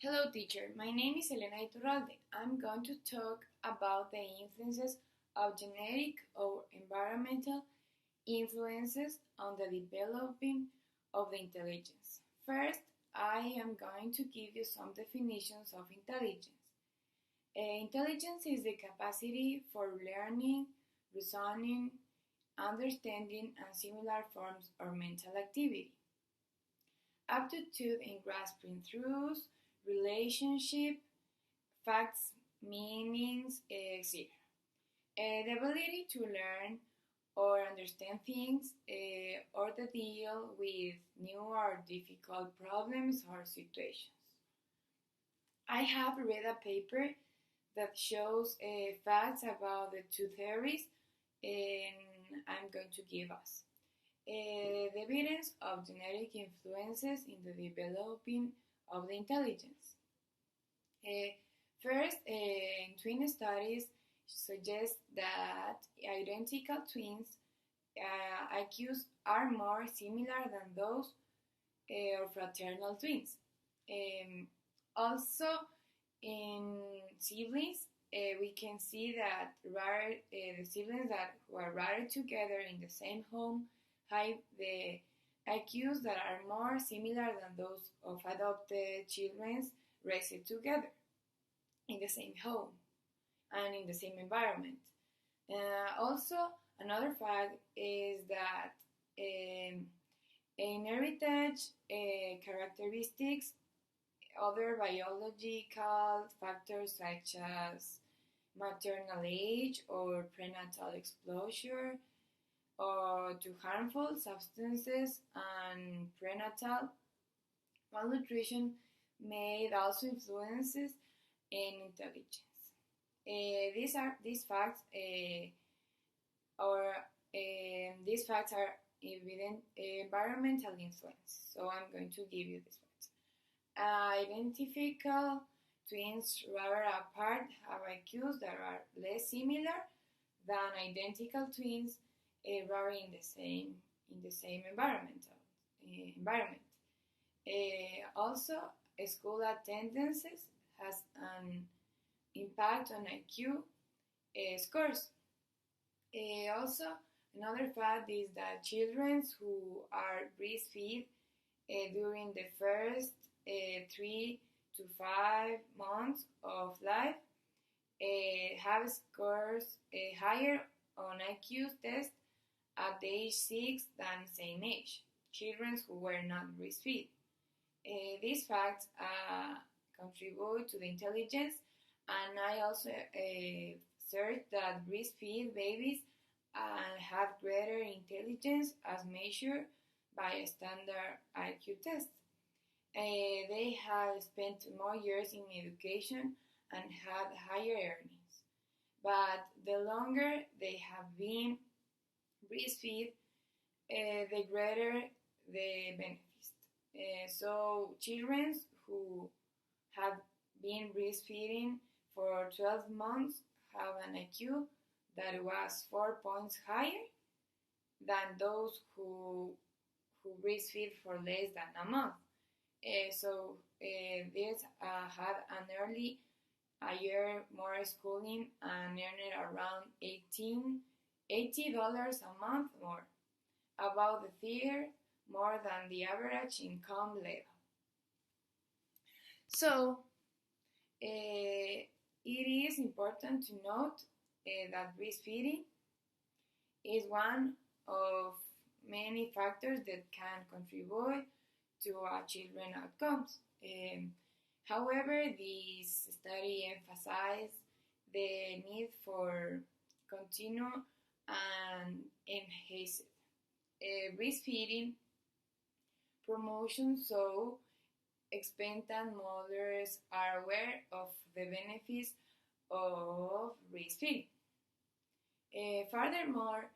Hello, teacher. My name is Elena Iturralde. I'm going to talk about the influences of genetic or environmental influences on the developing of the intelligence. First, I am going to give you some definitions of intelligence. Intelligence is the capacity for learning, reasoning, understanding, and similar forms of mental activity. Aptitude in grasping truths, relationship, facts, meanings, etc. The ability to learn or understand things or to deal with new or difficult problems or situations. I have read a paper that shows facts about the two theories, and I'm going to give us the evidence of genetic influences in the developing of the intelligence. First, twin studies suggest that identical twins IQs are more similar than those of fraternal twins. Also, in siblings, we can see that the siblings that who are raised together in the same home have the IQs that are more similar than those of adopted children raised together in the same home and in the same environment. Also, another fact is that inherited characteristics, other biological factors such as maternal age or prenatal exposure or to harmful substances and prenatal malnutrition may also influences in intelligence. These facts are evident environmental influence. So I'm going to give you these facts. Identical twins rather apart have IQs that are less similar than identical twins rather in the same environment. Also, school attendance has an impact on IQ scores. Also, another fact is that children who are breastfed during the first 3 to 5 months of life have scores higher on IQ test at age 6 than same age children who were not breastfed. These facts contribute to the intelligence, and I also searched that breastfed babies have greater intelligence as measured by a standard IQ test. They have spent more years in education and had higher earnings. But the longer they have been breastfed, the greater the benefits. So children who have been breastfeeding for 12 months have an IQ that was 4 points higher than those who breastfeed for less than a month. This had an early a year more schooling and earned around $80 a month more, about the third more than the average income level. So, it is important to note that breastfeeding is one of many factors that can contribute to children outcomes. However, this study emphasized the need for continue and enhanced breastfeeding promotion so expectant mothers are aware of the benefits of breastfeeding. Furthermore,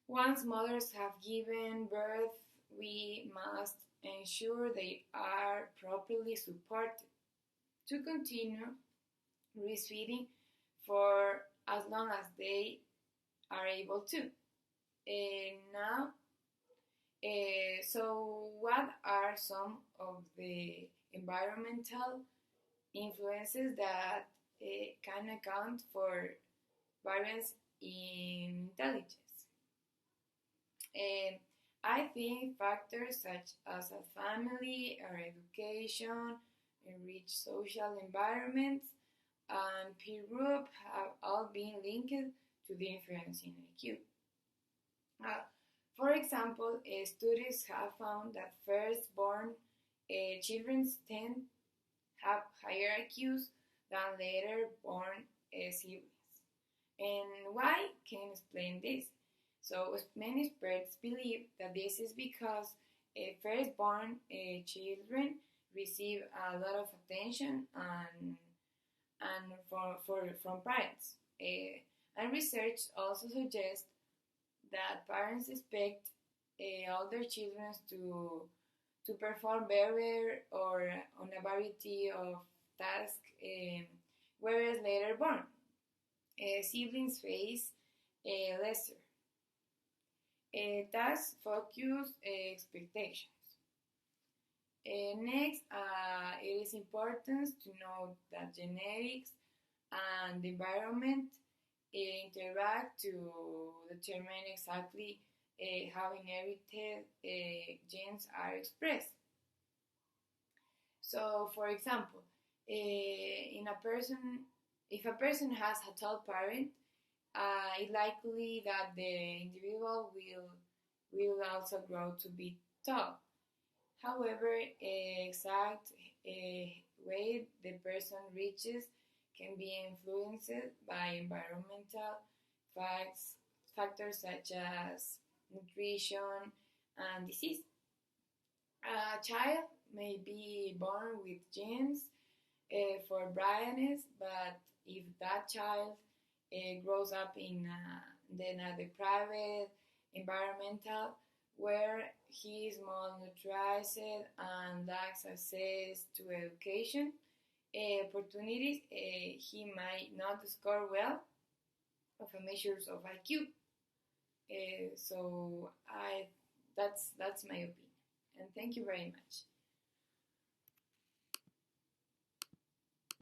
once mothers have given birth, we must ensure they are properly supported to continue breastfeeding for as long as they are able to. So what are some of the environmental influences that can account for variance in intelligence. And I think factors such as a family or education, enriched social environments, and peer group have all been linked to the influence in IQ. Uh, for example, studies have found that firstborn children tend have higher IQs than later born siblings. And why can explain this? So many experts believe that this is because firstborn children receive a lot of attention and from parents. And research also suggests that parents expect all their children to perform better or on a variety of tasks, whereas later born siblings face lesser task focus expectations. Next, it is important to note that genetics and the environment interact to determine exactly how inherited genes are expressed. So, for example, in a person, if a person has a tall parent, it's likely that the individual will also grow to be tall. However, exact way the person reaches can be influenced by environmental facts, factors such as nutrition and disease. A child may be born with genes for brightness, but if that child grows up in then a deprived environmental where he is malnourished and lacks access to education opportunities, he might not score well of a measures of IQ. So that's my opinion, and thank you very much.